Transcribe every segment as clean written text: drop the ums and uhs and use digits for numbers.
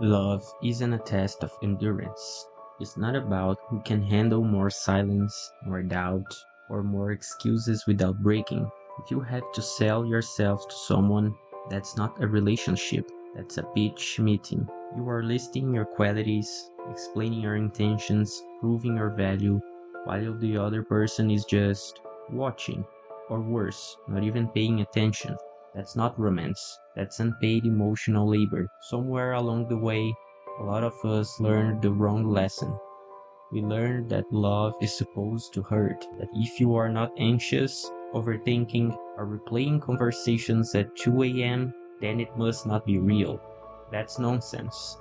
Love isn't a test of endurance. It's not about who can handle more silence, more doubt, or more excuses without breaking. If you have to sell yourself to someone, that's not a relationship, that's a pitch meeting. You are listing your qualities, explaining your intentions, proving your value, while the other person is just watching, or worse, not even paying attention. That's not romance. That's unpaid emotional labor. Somewhere along the way, a lot of us learned the wrong lesson. We learned that love is supposed to hurt, that if you are not anxious, overthinking, or replaying conversations at 2 a.m., then it must not be real. That's nonsense.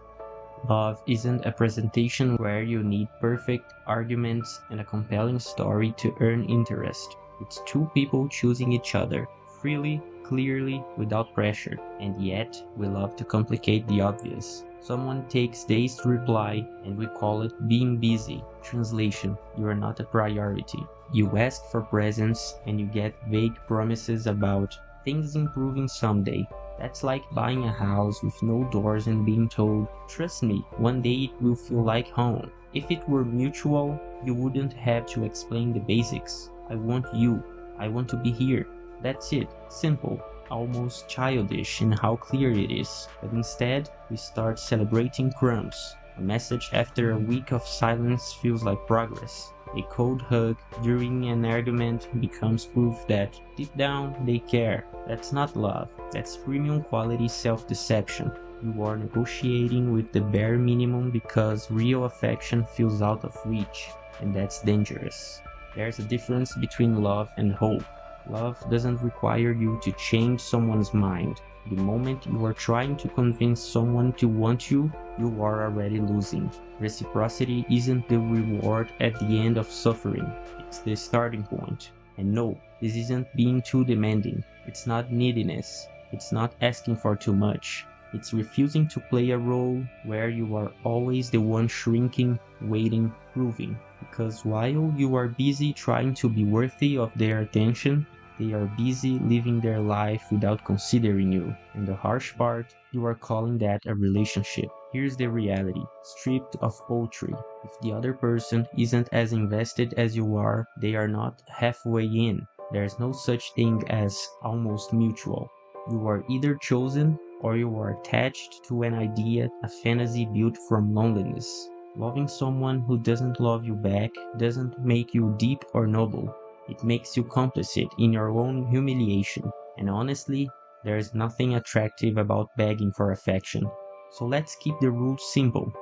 Love isn't a presentation where you need perfect arguments and a compelling story to earn interest. It's two people choosing each other, freely, clearly, without pressure. And yet, we love to complicate the obvious. Someone takes days to reply, and we call it being busy. Translation: you are not a priority. You ask for presents, and you get vague promises about things improving someday. That's like buying a house with no doors and being told, trust me, one day it will feel like home. If it were mutual, you wouldn't have to explain the basics. I want you. I want to be here. That's it. Simple. Almost childish in how clear it is. But instead, we start celebrating crumbs. A message after a week of silence feels like progress. A cold hug during an argument becomes proof that, deep down, they care. That's not love. That's premium quality self-deception. You are negotiating with the bare minimum because real affection feels out of reach, and that's dangerous. There's a difference between love and hope. Love doesn't require you to change someone's mind. The moment you are trying to convince someone to want you, you are already losing. Reciprocity isn't the reward at the end of suffering, it's the starting point. And no, this isn't being too demanding. It's not neediness. It's not asking for too much. It's refusing to play a role where you are always the one shrinking, waiting, proving. Because while you are busy trying to be worthy of their attention, they are busy living their life without considering you. And the harsh part, you are calling that a relationship. Here's the reality, stripped of poetry. If the other person isn't as invested as you are, they are not halfway in. There's no such thing as almost mutual. You are either chosen or you are attached to an idea, a fantasy built from loneliness. Loving someone who doesn't love you back doesn't make you deep or noble. It makes you complicit in your own humiliation. And honestly, there is nothing attractive about begging for affection. So let's keep the rules simple,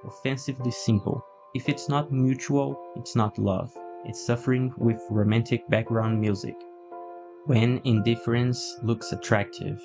offensively simple. If it's not mutual, it's not love. It's suffering with romantic background music. When indifference looks attractive.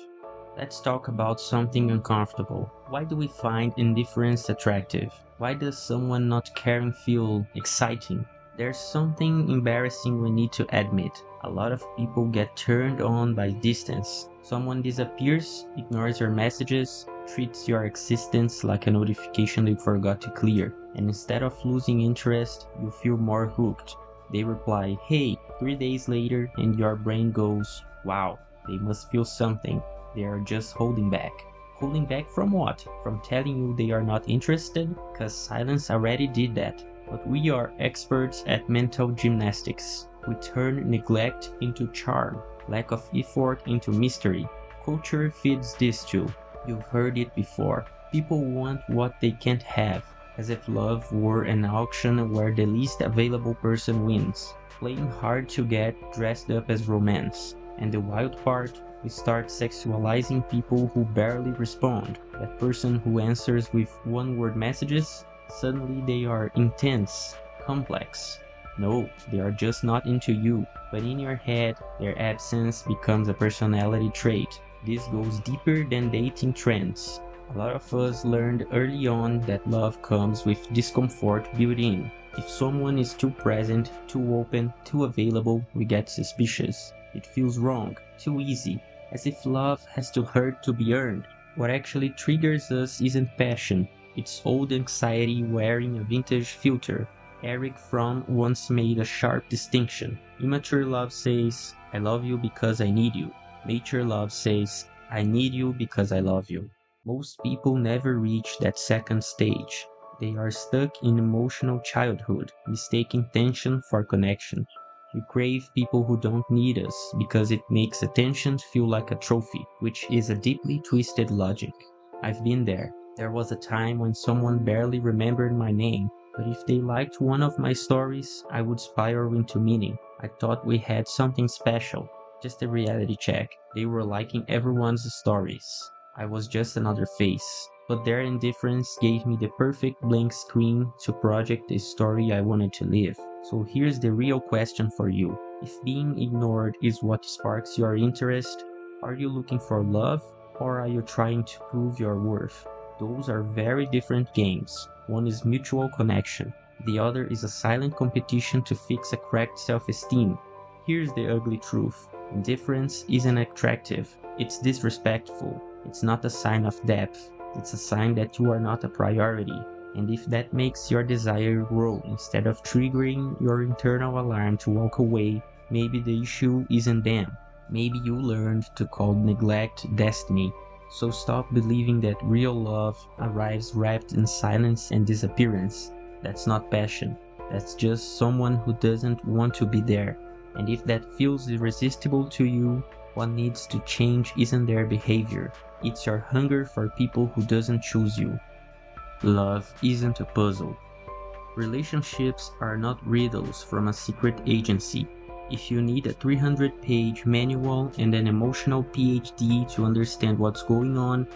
Let's talk about something uncomfortable. Why do we find indifference attractive? Why does someone not caring feel exciting? There's something embarrassing we need to admit. A lot of people get turned on by distance. Someone disappears, ignores your messages, treats your existence like a notification they forgot to clear. And instead of losing interest, you feel more hooked. They reply, hey, 3 days later, and your brain goes, wow, they must feel something. They are just holding back. Holding back from what? From telling you they are not interested? Because silence already did that. But we are experts at mental gymnastics. We turn neglect into charm, lack of effort into mystery. Culture feeds this too. You've heard it before. People want what they can't have, as if love were an auction where the least available person wins. Playing hard to get dressed up as romance. And the wild part, we start sexualizing people who barely respond. That person who answers with one-word messages, suddenly they are intense, complex. No, they are just not into you, but in your head, their absence becomes a personality trait. This goes deeper than dating trends. A lot of us learned early on that love comes with discomfort built in. If someone is too present, too open, too available, we get suspicious. It feels wrong, too easy, as if love has to hurt to be earned. What actually triggers us isn't passion, it's old anxiety wearing a vintage filter. Eric Fromm once made a sharp distinction. Immature love says, I love you because I need you. Mature love says, I need you because I love you. Most people never reach that second stage. They are stuck in emotional childhood, mistaking tension for connection. We crave people who don't need us because it makes attention feel like a trophy, which is a deeply twisted logic. I've been there. There was a time when someone barely remembered my name, but if they liked one of my stories, I would spiral into meaning. I thought we had something special. Just a reality check. They were liking everyone's stories. I was just another face. But their indifference gave me the perfect blank screen to project the story I wanted to live. So here's the real question for you. If being ignored is what sparks your interest, are you looking for love or are you trying to prove your worth? Those are very different games. One is mutual connection. The other is a silent competition to fix a cracked self-esteem. Here's the ugly truth. Indifference isn't attractive. It's disrespectful. It's not a sign of depth. It's a sign that you are not a priority. And if that makes your desire grow instead of triggering your internal alarm to walk away, maybe the issue isn't them. Maybe you learned to call neglect destiny. So stop believing that real love arrives wrapped in silence and disappearance. That's not passion. That's just someone who doesn't want to be there. And if that feels irresistible to you, what needs to change isn't their behavior. It's your hunger for people who doesn't choose you. Love isn't a puzzle. Relationships are not riddles from a secret agency. If you need a 300-page manual and an emotional PhD to understand what's going on,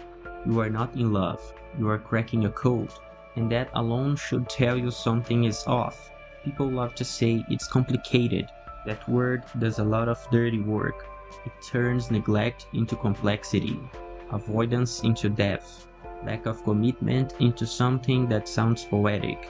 you are not in love. You are cracking a code. And that alone should tell you something is off. People love to say it's complicated. That word does a lot of dirty work. It turns neglect into complexity, avoidance into depth, lack of commitment into something that sounds poetic.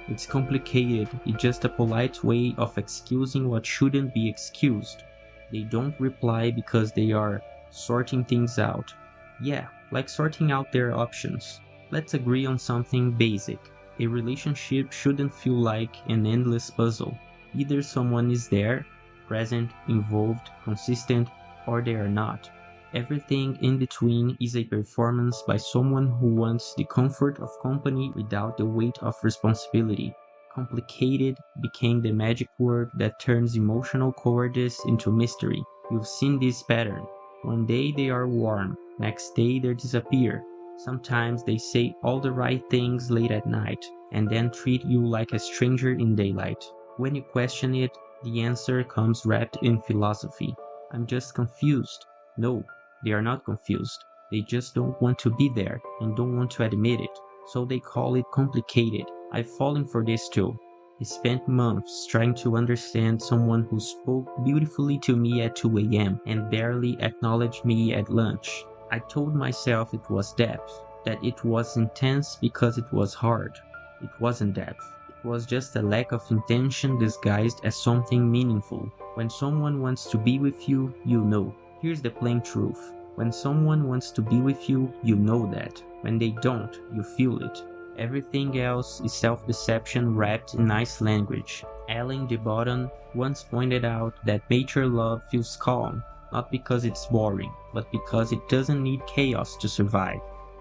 It's complicated, it's just a polite way of excusing what shouldn't be excused. They don't reply because they are sorting things out. Yeah, like sorting out their options. Let's agree on something basic. A relationship shouldn't feel like an endless puzzle. Either someone is there, present, involved, consistent, or they are not. Everything in between is a performance by someone who wants the comfort of company without the weight of responsibility. Complicated became the magic word that turns emotional cowardice into mystery. You've seen this pattern. One day they are warm, next day they disappear. Sometimes they say all the right things late at night, and then treat you like a stranger in daylight. When you question it, the answer comes wrapped in philosophy. I'm just confused. No, they are not confused. They just don't want to be there and don't want to admit it. So they call it complicated. I've fallen for this too. I spent months trying to understand someone who spoke beautifully to me at 2 a.m. and barely acknowledged me at lunch. I told myself it was depth, that it was intense because it was hard. It wasn't depth. It was just a lack of intention disguised as something meaningful. When someone wants to be with you, you know. Here's the plain truth. When someone wants to be with you, you know that. When they don't, you feel it. Everything else is self-deception wrapped in nice language. Ellen de Botton once pointed out that mature love feels calm, not because it's boring, but because it doesn't need chaos to survive.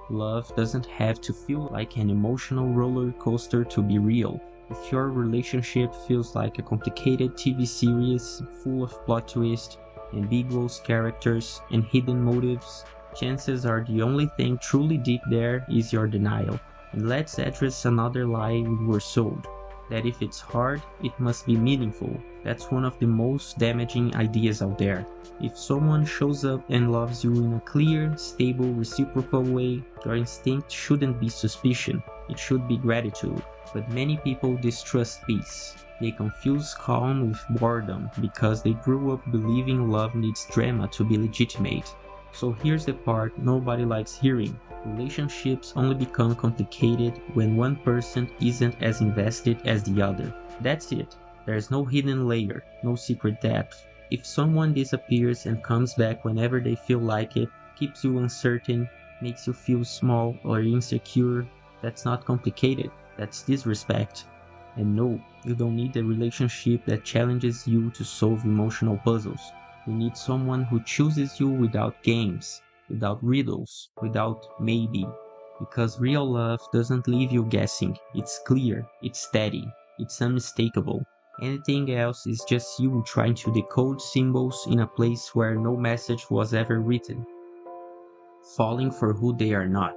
Love doesn't have to feel like an emotional roller coaster to be real. If your relationship feels like a complicated TV series full of plot twists, ambiguous characters, and hidden motives, chances are the only thing truly deep there is your denial. And let's address another lie we were sold, that if it's hard, it must be meaningful. That's one of the most damaging ideas out there. If someone shows up and loves you in a clear, stable, reciprocal way, your instinct shouldn't be suspicion, it should be gratitude. But many people distrust peace. They confuse calm with boredom because they grew up believing love needs drama to be legitimate. So here's the part nobody likes hearing. Relationships only become complicated when one person isn't as invested as the other. That's it. There's no hidden layer, no secret depth. If someone disappears and comes back whenever they feel like it, keeps you uncertain, makes you feel small or insecure, that's not complicated. That's disrespect. And no, you don't need a relationship that challenges you to solve emotional puzzles. You need someone who chooses you without games, without riddles, without maybe. Because real love doesn't leave you guessing. It's clear, it's steady, it's unmistakable. Anything else is just you trying to decode symbols in a place where no message was ever written. Falling for who they are not.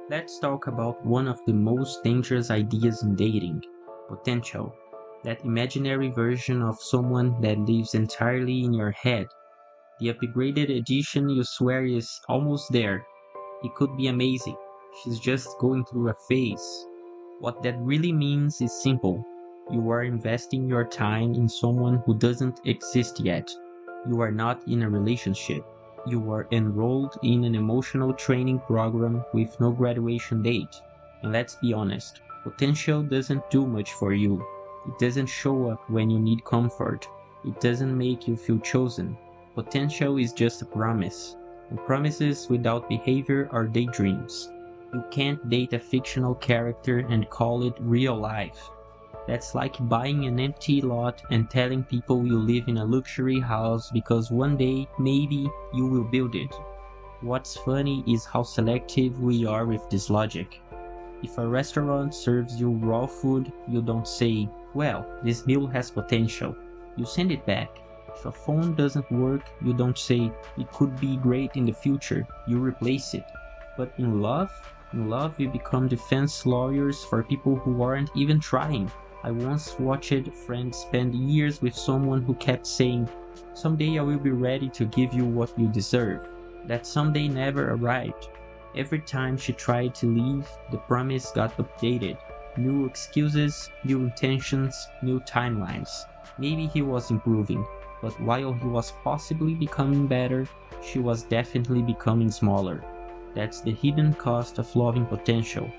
Let's talk about one of the most dangerous ideas in dating: potential. That imaginary version of someone that lives entirely in your head. The upgraded edition you swear is almost there. It could be amazing. She's just going through a phase. What that really means is simple. You are investing your time in someone who doesn't exist yet. You are not in a relationship. You are enrolled in an emotional training program with no graduation date. And let's be honest, potential doesn't do much for you. It doesn't show up when you need comfort. It doesn't make you feel chosen. Potential is just a promise. And promises without behavior are daydreams. You can't date a fictional character and call it real life. That's like buying an empty lot and telling people you live in a luxury house because one day, maybe, you will build it. What's funny is how selective we are with this logic. If a restaurant serves you raw food, you don't say, well, this meal has potential. You send it back. If a phone doesn't work, you don't say, it could be great in the future. You replace it. But in love we become defense lawyers for people who aren't even trying. I once watched friends spend years with someone who kept saying, someday I will be ready to give you what you deserve. That someday never arrived. Every time she tried to leave, the promise got updated. New excuses, new intentions, new timelines. Maybe he was improving, but while he was possibly becoming better, she was definitely becoming smaller. That's the hidden cost of loving potential.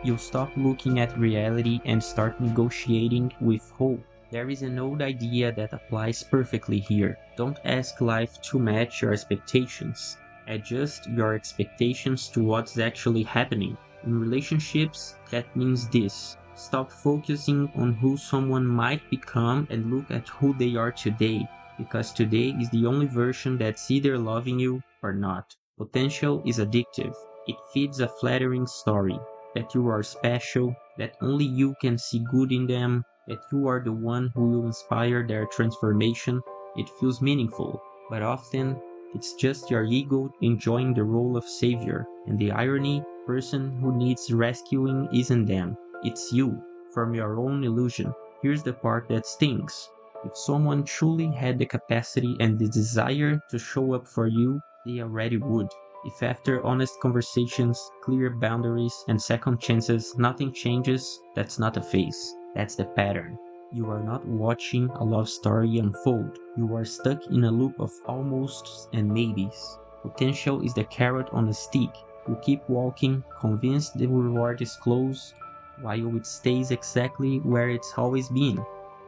You stop looking at reality and start negotiating with hope. There is an old idea that applies perfectly here. Don't ask life to match your expectations. Adjust your expectations to what's actually happening. In relationships, that means this. Stop focusing on who someone might become and look at who they are today, because today is the only version that's either loving you or not. Potential is addictive. It feeds a flattering story that you are special, that only you can see good in them, that you are the one who will inspire their transformation. It feels meaningful, but often it's just your ego enjoying the role of savior. And the irony, person who needs rescuing isn't them, it's you, from your own illusion. Here's the part that stings. If someone truly had the capacity and the desire to show up for you, they already would. If after honest conversations, clear boundaries, and second chances nothing changes, that's not a phase. That's the pattern. You are not watching a love story unfold. You are stuck in a loop of almosts and maybes. Potential is the carrot on a stick. You keep walking, convinced the reward is close, while it stays exactly where it's always been.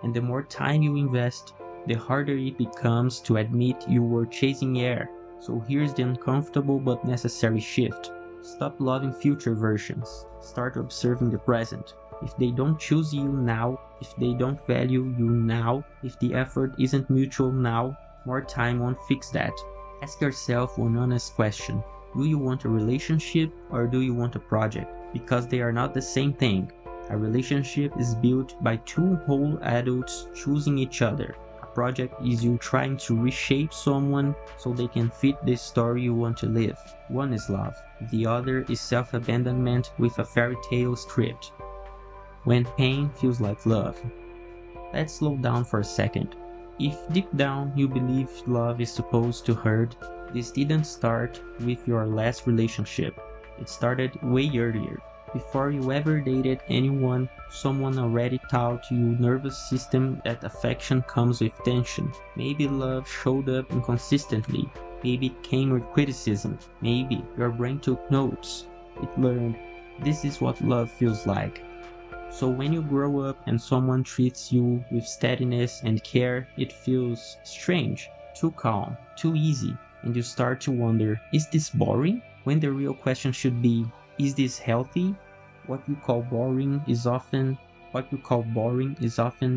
And the more time you invest, the harder it becomes to admit you were chasing air. So here's the uncomfortable but necessary shift. Stop loving future versions. Start observing the present. If they don't choose you now, if they don't value you now, if the effort isn't mutual now, more time won't fix that. Ask yourself one honest question. Do you want a relationship or do you want a project? Because they are not the same thing. A relationship is built by two whole adults choosing each other. A project is you trying to reshape someone so they can fit the story you want to live. One is love, the other is self-abandonment with a fairy tale script. When pain feels like love. Let's slow down for a second. If deep down you believe love is supposed to hurt, this didn't start with your last relationship. It started way earlier. Before you ever dated anyone, someone already taught you nervous system that affection comes with tension. Maybe love showed up inconsistently. Maybe it came with criticism. Maybe your brain took notes. It learned, this is what love feels like. So when you grow up and someone treats you with steadiness and care, it feels strange, too calm, too easy, and you start to wonder, is this boring? When the real question should be, is this healthy? What you call boring is often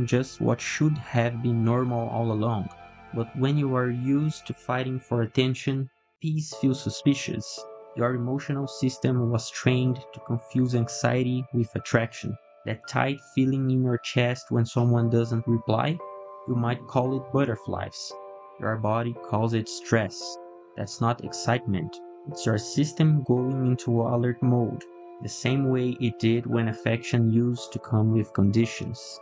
just what should have been normal all along. But when you are used to fighting for attention, Peace feels suspicious. Your emotional system was trained to confuse anxiety with attraction. That tight feeling in your chest when someone doesn't reply, you might call it butterflies. Your body calls it stress. That's not excitement. It's your system going into alert mode, the same way it did when affection used to come with conditions.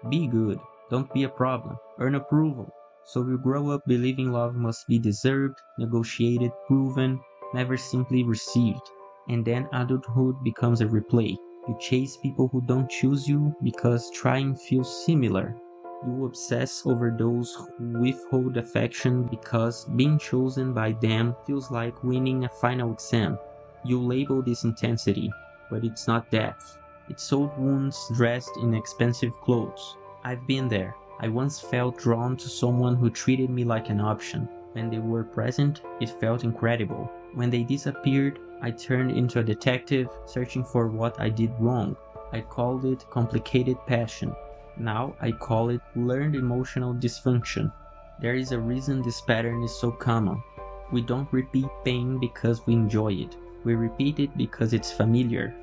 Be good. Don't be a problem. Earn approval. So you grow up believing love must be deserved, negotiated, proven, never simply received. And then adulthood becomes a replay. You chase people who don't choose you because trying feels similar. You obsess over those who withhold affection because being chosen by them feels like winning a final exam. You label this intensity, but it's not depth. It's old wounds dressed in expensive clothes. I've been there. I once felt drawn to someone who treated me like an option. When they were present, it felt incredible. When they disappeared, I turned into a detective searching for what I did wrong. I called it complicated passion. Now I call it learned emotional dysfunction. There is a reason this pattern is so common. We don't repeat pain because we enjoy it. We repeat it because it's familiar.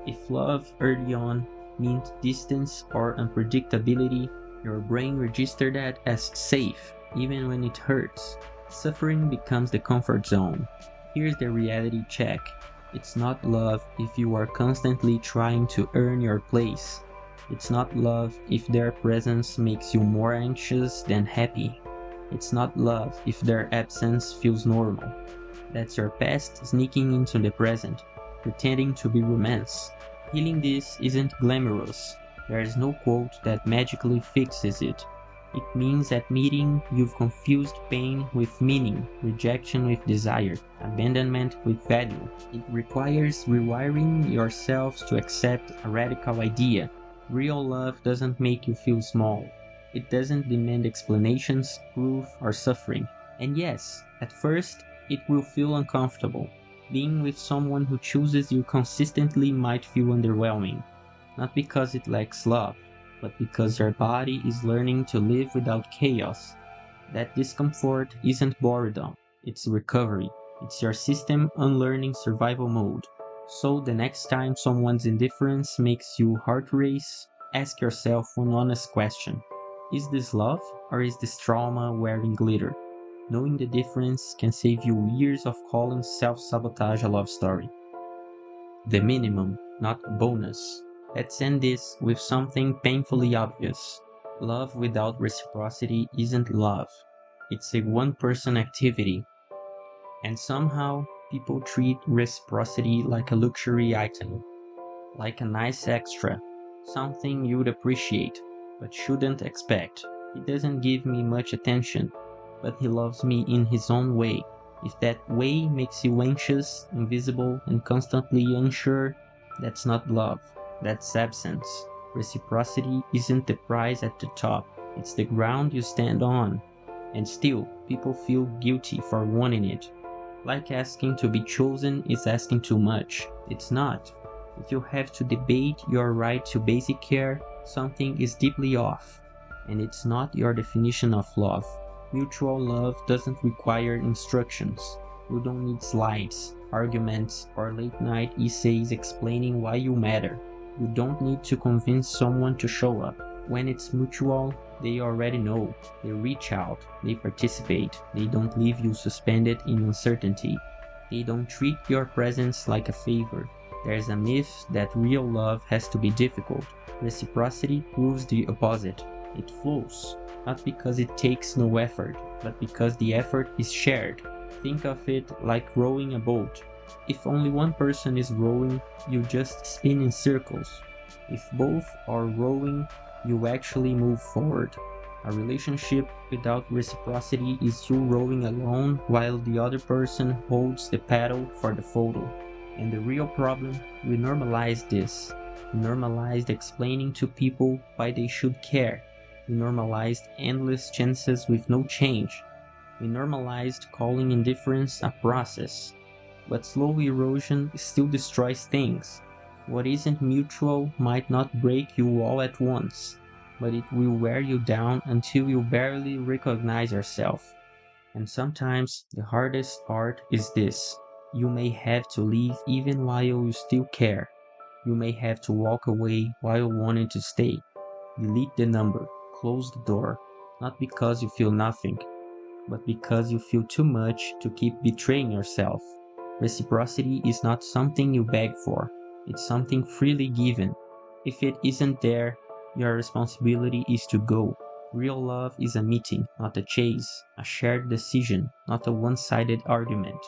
If love early on meant distance or unpredictability, your brain registers that as safe, even when it hurts. Suffering becomes the comfort zone. Here's the reality check. It's not love if you are constantly trying to earn your place. It's not love if their presence makes you more anxious than happy. It's not love if their absence feels normal. That's your past sneaking into the present, pretending to be romance. Healing this isn't glamorous. There is no quote that magically fixes it. It means admitting you've confused pain with meaning, rejection with desire, abandonment with value. It requires rewiring yourselves to accept a radical idea. Real love doesn't make you feel small. It doesn't demand explanations, proof, or suffering. And yes, at first, it will feel uncomfortable. Being with someone who chooses you consistently might feel underwhelming, not because it lacks love, but because your body is learning to live without chaos. That discomfort isn't boredom, it's recovery. It's your system unlearning survival mode. So the next time someone's indifference makes you heart race, ask yourself one honest question. Is this love or is this trauma wearing glitter? Knowing the difference can save you years of calling self-sabotage a love story. The minimum, not a bonus. Let's end this with something painfully obvious. Love without reciprocity isn't love. It's a one-person activity. And somehow, people treat reciprocity like a luxury item, like a nice extra, something you'd appreciate, but shouldn't expect. He doesn't give me much attention, but he loves me in his own way. If that way makes you anxious, invisible, and constantly unsure, that's not love, that's absence. Reciprocity isn't the prize at the top, it's the ground you stand on. And still, people feel guilty for wanting it. Like asking to be chosen is asking too much. It's not. If you have to debate your right to basic care, something is deeply off. And it's not your definition of love. Mutual love doesn't require instructions. You don't need slides, arguments, or late night essays explaining why you matter. You don't need to convince someone to show up. When it's mutual, they already know. They reach out, they participate, they don't leave you suspended in uncertainty. They don't treat your presence like a favor. There's a myth that real love has to be difficult. Reciprocity proves the opposite. It flows, not because it takes no effort, but because the effort is shared. Think of it like rowing a boat. If only one person is rowing, you just spin in circles. If both are rowing, you actually move forward. A relationship without reciprocity is you rowing alone while the other person holds the paddle for the photo. And the real problem, we normalized this. We normalized explaining to people why they should care. We normalized endless chances with no change. We normalized calling indifference a process. But slow erosion still destroys things. What isn't mutual might not break you all at once, but it will wear you down until you barely recognize yourself. And sometimes the hardest part is this. You may have to leave even while you still care. You may have to walk away while wanting to stay. Delete the number, close the door, not because you feel nothing, but because you feel too much to keep betraying yourself. Reciprocity is not something you beg for, it's something freely given. If it isn't there, your responsibility is to go. Real love is a meeting, not a chase, a shared decision, not a one sided argument.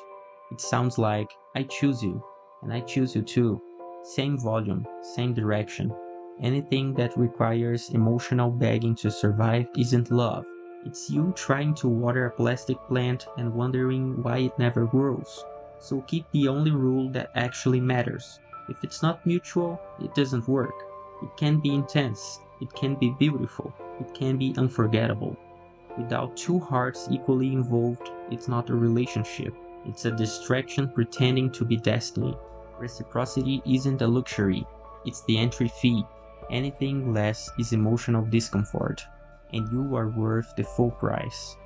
It sounds like, I choose you, and I choose you too. Same volume, same direction. Anything that requires emotional begging to survive isn't love. It's you trying to water a plastic plant and wondering why it never grows. So keep the only rule that actually matters. If it's not mutual, it doesn't work. It can be intense, it can be beautiful, it can be unforgettable. Without two hearts equally involved, it's not a relationship. It's a distraction pretending to be destiny. Reciprocity isn't a luxury, it's the entry fee. Anything less is emotional discomfort, and you are worth the full price.